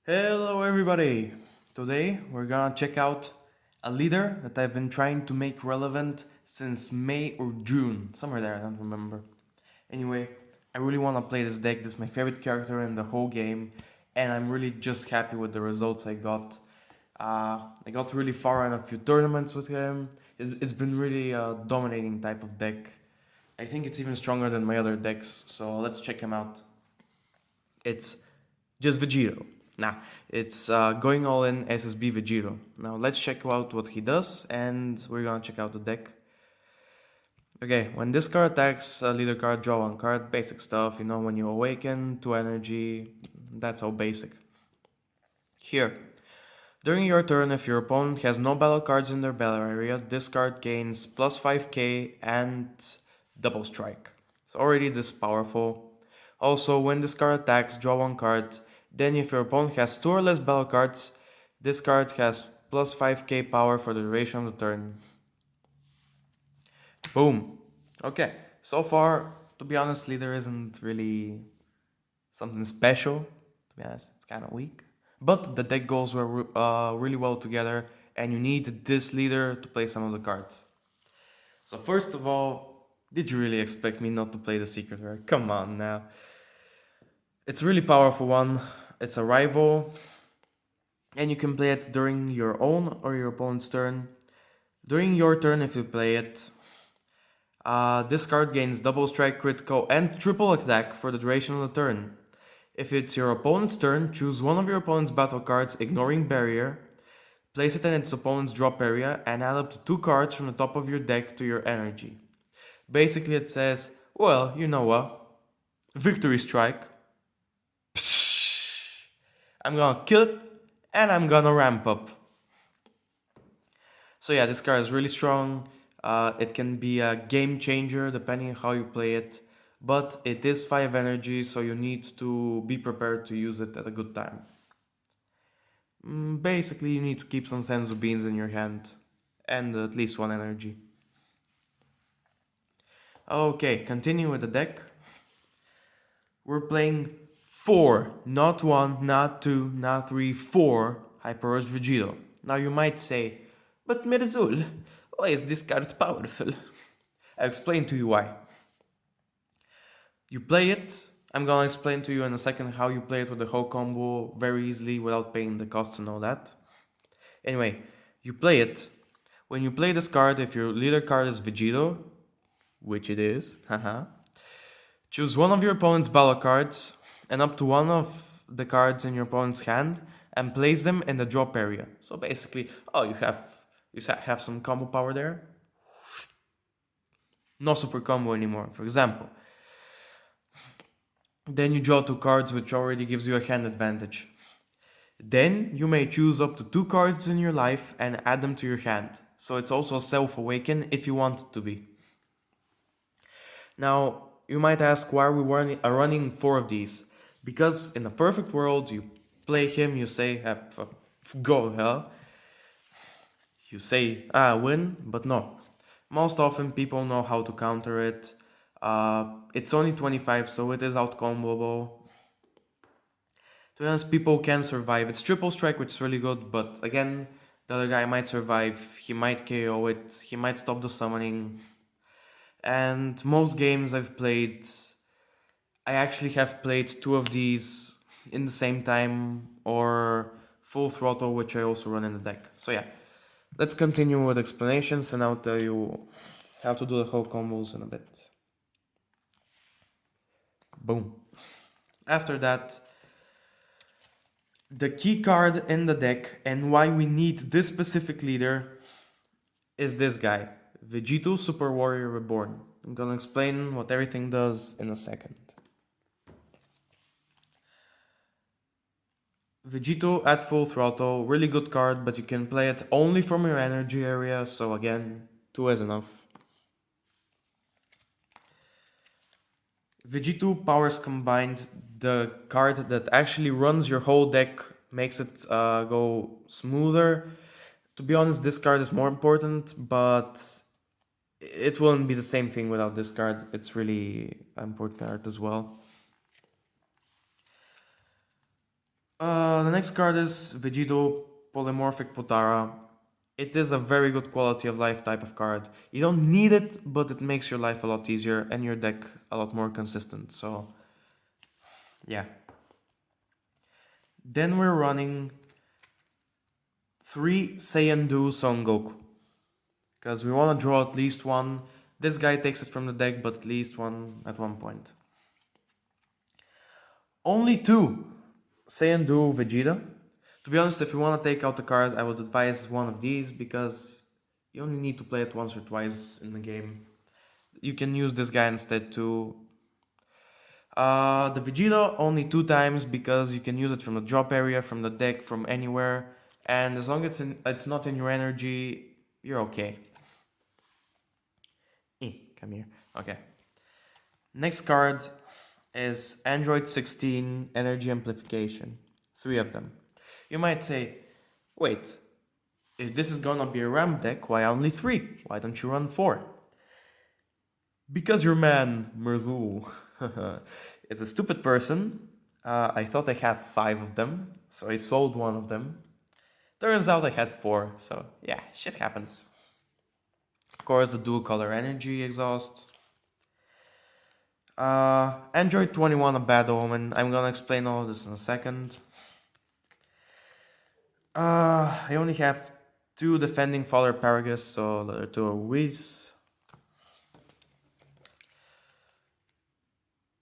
Hello everybody! Today we're gonna check out a leader that I've been trying to make relevant since May or June, somewhere there, I don't remember. Anyway, I really wanna play this deck, this is my favorite character in the whole game, and I'm really just happy with the results I got. I got really far in a few tournaments with him. It's been really a dominating type of deck. I think it's even stronger than my other decks, so let's check him out. It's just Vegito. Now, it's going all in SSB Vegito. Now, let's check out what he does, and we're gonna check out the deck. Okay, when this card attacks a leader card, draw one card, basic stuff, you know, when you awaken, 2 energy, that's all basic. Here, during your turn, if your opponent has no battle cards in their battle area, this card gains plus 5k and double strike. It's already this powerful. Also, when this card attacks, draw one card. Then if your opponent has 2 or less battle cards, this card has plus 5k power for the duration of the turn. Boom. Okay, so far, to be honest, leader isn't really something special. To be honest, it's kind of weak. But the deck goes really well together, and you need this leader to play some of the cards. So first of all, did you really expect me not to play the Secret Rare? Come on now. It's a really powerful one. It's a rival, and you can play it during your own or your opponent's turn. During your turn, if you play it, this card gains double strike, critical, and triple attack for the duration of the turn. If it's your opponent's turn, choose one of your opponent's battle cards, ignoring barrier, place it in its opponent's drop area, and add up to 2 cards from the top of your deck to your energy. Basically, it says, well, you know what? Victory strike. Psh, I'm gonna kill it, and I'm gonna ramp up. So yeah, this card is really strong. It can be a game changer depending on how you play it, but it is 5 energy, so you need to be prepared to use it at a good time. Basically, you need to keep some senzu beans in your hand and at least 1 energy. Okay, continue with the deck. We're playing 4, not 1, not 2, not 3, 4 Hyper Vegito. Now you might say, but Mirzul, why is this card powerful? I'll explain to you why. You play it, I'm gonna explain to you in a second how you play it with the whole combo very easily without paying the costs and all that. Anyway, you play it. When you play this card, if your leader card is Vegito, which it is, haha, choose one of your opponent's battle cards and up to one of the cards in your opponent's hand and place them in the drop area. So basically, you have some combo power there. No super combo anymore, for example. Then you draw 2 cards, which already gives you a hand advantage. Then you may choose up to 2 cards in your life and add them to your hand. So it's also a self-awaken if you want it to be. Now, you might ask why we are running 4 of these. Because in a perfect world, you play him, you say, go hell. You say, win, but no. Most often people know how to counter it. It's only 25, so it is out-comboable. To be honest, people can survive. It's triple strike, which is really good, but again, the other guy might survive, he might KO it, he might stop the summoning. And most games I've played, I actually have played 2 of these in the same time, or full throttle, which I also run in the deck. So yeah, let's continue with explanations and I'll tell you how to do the whole combos in a bit. Boom. After that, the key card in the deck and why we need this specific leader is this guy, Vegito Super Warrior Reborn. I'm gonna explain what everything does in a second. Vegito at full throttle, really good card, but you can play it only from your energy area, so again, 2 is enough. Vegito powers combined, the card that actually runs your whole deck, makes it go smoother. To be honest, this card is more important, but it wouldn't be the same thing without this card. It's really an important card as well. The next card is Vegito Polymorphic Potara. It is a very good quality of life type of card. You don't need it, but it makes your life a lot easier and your deck a lot more consistent. So, yeah. Then we're running 3 Seiyandu Son Goku. Because we want to draw at least one. This guy takes it from the deck, but at least one at one point. Only 2 Seiyandu Vegeta. To be honest, if you want to take out the card, I would advise one of these because you only need to play it once or twice in the game. You can use this guy instead too. The Vegeta only 2 times because you can use it from the drop area, from the deck, from anywhere. And as long as it's not in your energy, you're okay. Come here. Okay. Next card is Android 16 Energy Amplification. 3 of them. You might say, wait, if this is gonna be a RAM deck, why only 3? Why don't you run 4? Because your man, Merzul, is a stupid person. I thought I had 5 of them, so I sold one of them. Turns out I had 4, so yeah, shit happens. Of course, the dual color energy exhaust. Android 21, a bad omen. I'm gonna explain all of this in a second. I only have 2 defending Father Paragus, so the other 2 are Whis.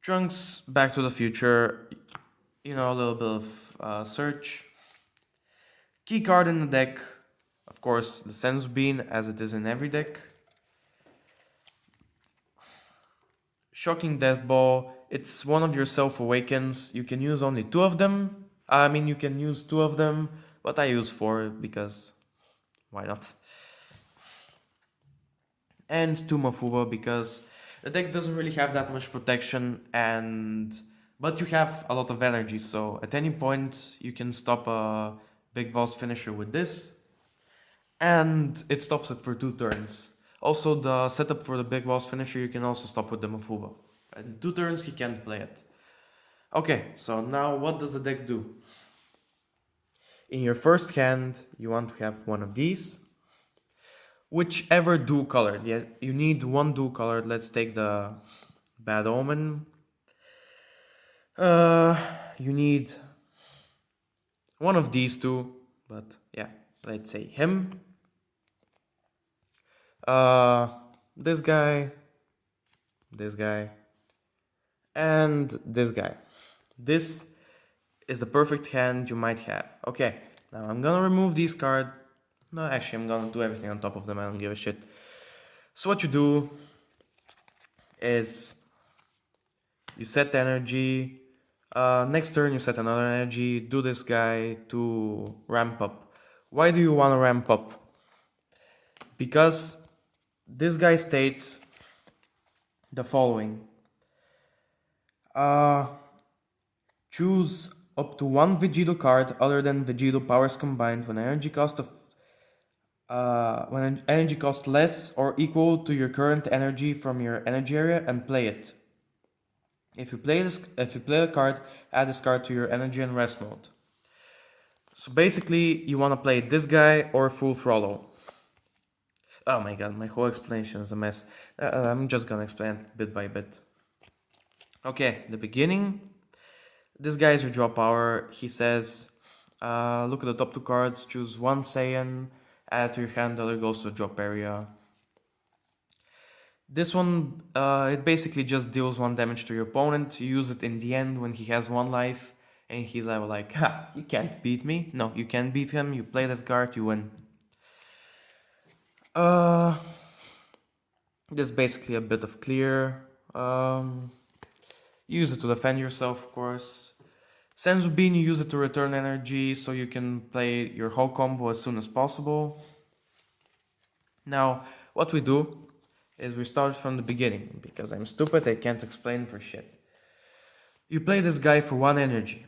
Trunks, Back to the Future, you know, a little bit of search. Key card in the deck, of course, the Senzu Bean, as it is in every deck. Shocking Death Ball, it's one of your Self-Awakens. You can use only 2 of them. I mean, you can use 2 of them, but I use 4 because why not? And 2 Mafuba because the deck doesn't really have that much protection, but you have a lot of energy, so at any point you can stop a big boss finisher with this, and it stops it for 2 turns. Also, the setup for the big boss finisher you can also stop with the Mafuba. In 2 turns he can't play it. Okay, so now what does the deck do? In your first hand, you want to have one of these. Whichever dual colored. Yeah, you need 1 dual colored. Let's take the Bad Omen. You need one of these 2, but yeah, let's say him. This guy, and this guy. This is the perfect hand you might have. Okay, now I'm gonna remove these cards. No, actually, I'm gonna do everything on top of them. I don't give a shit. So what you do is you set the energy. Next turn you set another energy. Do this guy to ramp up. Why do you want to ramp up? Because this guy states the following. Choose up to 1 Vegito card other than Vegito powers combined when energy cost less or equal to your current energy from your energy area and play it. If you play a card, add this card to your energy and rest mode. So basically, you want to play this guy or Full Throttle. Oh my god, my whole explanation is a mess. I'm just gonna explain it bit by bit. Okay, the beginning. This guy is your draw power. He says, look at the top 2 cards, choose 1 Saiyan, add to your hand, the other goes to the drop area. This one, it basically just deals 1 damage to your opponent. You use it in the end when he has 1 life, and he's like, ha, you can't beat me. No, you can't beat him. You play this card, you win. This is basically a bit of clear. Use it to defend yourself, of course. Senzu Bean, you use it to return energy so you can play your whole combo as soon as possible. Now, what we do is we start from the beginning, because I'm stupid, I can't explain for shit. You play this guy for 1 energy.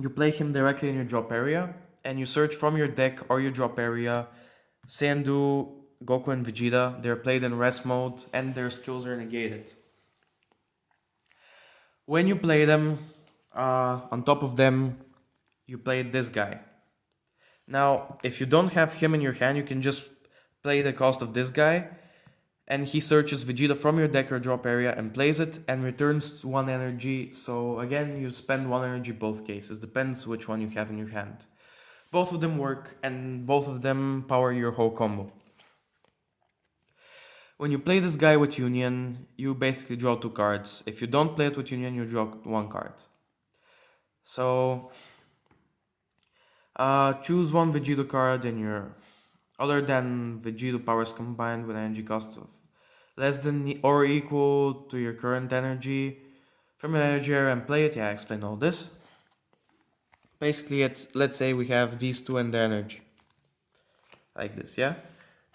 You play him directly in your drop area, and you search from your deck or your drop area Seiyandu, Goku and Vegeta. They're played in rest mode and their skills are negated. When you play them, on top of them, you play this guy. Now, if you don't have him in your hand, you can just play the cost of this guy, and he searches Vegeta from your deck or drop area and plays it and returns 1 energy. So again, you spend 1 energy both cases, depends which one you have in your hand. Both of them work and both of them power your whole combo. When you play this guy with Union, you basically draw 2 cards. If you don't play it with Union, you draw 1 card. So choose 1 Vegito card in your other than Vegito powers combined with energy costs of less than or equal to your current energy from your energy area and play it. Yeah, I explained all this. Basically, let's say we have these 2 in the energy. Like this, yeah?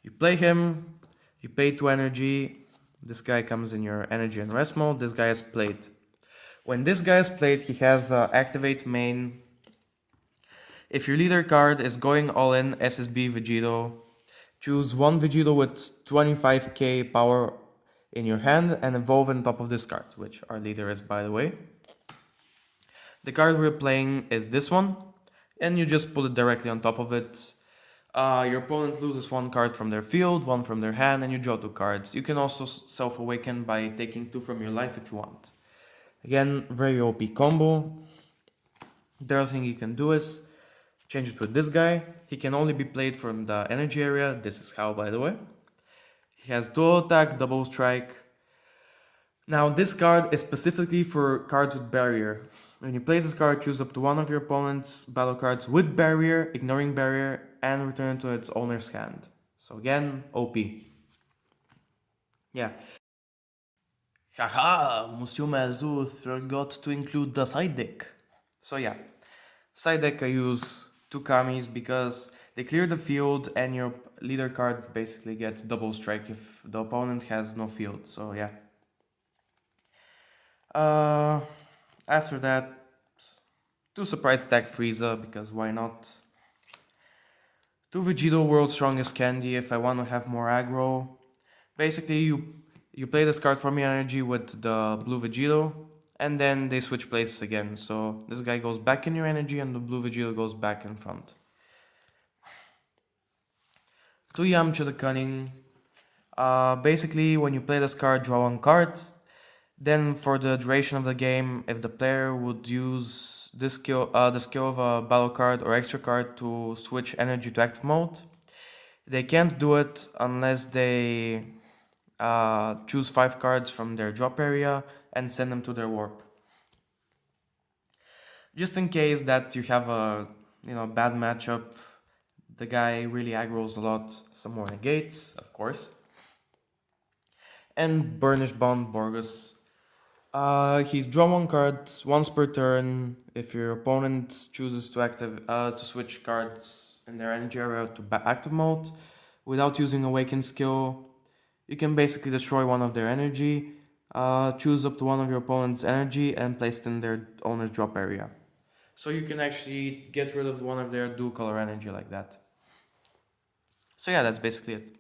You play him, you pay 2 energy, this guy comes in your energy and rest mode, this guy is played. When this guy is played, he has activate main. If your leader card is going all in SSB Vegito, choose 1 Vegito with 25k power in your hand and evolve on top of this card, which our leader is, by the way. The card we're playing is this one, and you just put it directly on top of it. Your opponent loses 1 card from their field, 1 from their hand, and you draw 2 cards. You can also self-awaken by taking 2 from your life if you want. Again, very OP combo. The other thing you can do is change it with this guy. He can only be played from the energy area. This is how, by the way. He has dual attack, double strike. Now, this card is specifically for cards with barrier. When you play this card, choose up to 1 of your opponent's battle cards with barrier, ignoring barrier, and return it to its owner's hand. So again, OP. Yeah. Haha, Monsieur Mazu forgot to include the side deck. So yeah, side deck I use 2 Kamis because they clear the field and your leader card basically gets double strike if the opponent has no field. So yeah. After that, 2 surprise attack Frieza because why not? 2 Vegito World's Strongest Candy if I want to have more aggro. Basically you play this card from your energy with the blue Vegito, and then they switch places again. So this guy goes back in your energy and the blue Vegito goes back in front. 2 Yamcha the Cunning. Basically when you play this card, draw 1 card. Then for the duration of the game, if the player would use this skill, the skill of a battle card or extra card to switch energy to active mode, they can't do it unless they choose 5 cards from their drop area and send them to their warp. Just in case that you have a bad matchup, the guy really aggroes a lot, some more negates, of course. And Burnish Bond Borgus. He's draw 1 card once per turn. If your opponent chooses to switch cards in their energy area to active mode without using Awaken skill, you can basically destroy 1 of their energy, choose up to 1 of your opponent's energy and place it in their owner's drop area. So you can actually get rid of 1 of their dual color energy like that. So yeah, that's basically it.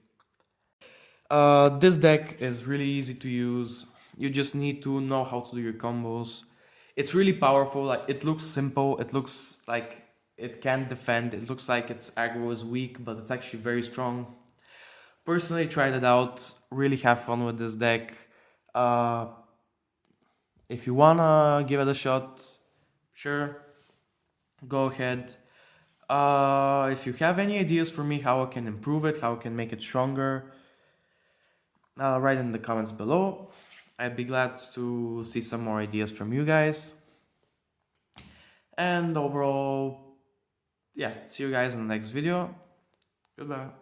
This deck is really easy to use. You just need to know how to do your combos. It's really powerful. Like, it looks simple. It looks like it can defend. It looks like its aggro is weak, but it's actually very strong. Personally, tried it out. Really have fun with this deck. If you wanna give it a shot, sure, go ahead. If you have any ideas for me how I can improve it, how I can make it stronger, write in the comments below. I'd be glad to see some more ideas from you guys. And overall, yeah, see you guys in the next video. Goodbye.